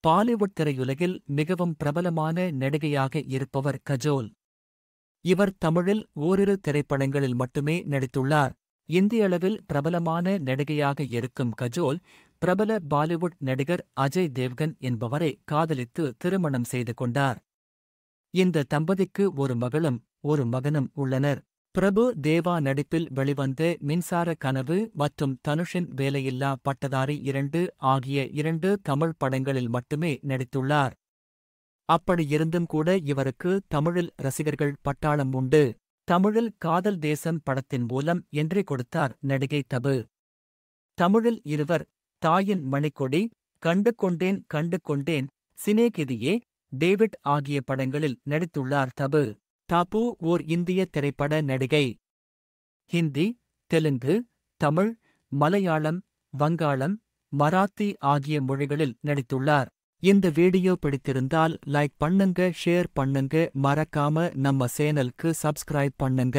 பாலிவுட் திரையுலகில் மிகவும் பிரபலமான நடிகையாக இருப்பவர் கஜோல். இவர் தமிழில் ஓரிரு திரைப்படங்களில் மட்டுமே நடித்துள்ளார். இந்தியளவில் பிரபலமான நடிகையாக இருக்கும் கஜோல், பிரபல பாலிவுட் நடிகர் அஜய் தேவ்கன் என்பவரை காதலித்து திருமணம் செய்து கொண்டார். இந்த தம்பதிக்கு ஒரு மகளும் ஒரு மகனும் உள்ளனர். பிரபு தேவா நடிப்பில் வெளிவந்த மின்சார கனவு மற்றும் தனுஷின் வேலையில்லா பட்டதாரி 2 ஆகிய 2 தமிழ் படங்களில் மட்டுமே நடித்துள்ளார். அப்படியிருந்தும் கூட இவருக்கு தமிழில் ரசிகர்கள் பட்டாளம் உண்டு. தமிழில் காதல் தேசம் படத்தின் மூலம் என்ட்ரி கொடுத்தார் நடிகை தபு. தமிழில் இருவர், தாயின் மணிக்கொடி, கண்டு கொண்டேன், சினேகிதியே, டேவிட் ஆகிய படங்களில் நடித்துள்ளார் தபு. தபு ஓர் இந்திய திரைப்பட நடிகை. ஹிந்தி, தெலுங்கு, தமிழ், மலையாளம், வங்காளம், மராத்தி ஆகிய மொழிகளில் நடித்துள்ளார். இந்த வீடியோ பிடித்திருந்தால் லைக் பண்ணுங்க, ஷேர் பண்ணுங்க, மறக்காம நம்ம சேனலுக்கு சப்ஸ்கிரைப் பண்ணுங்க.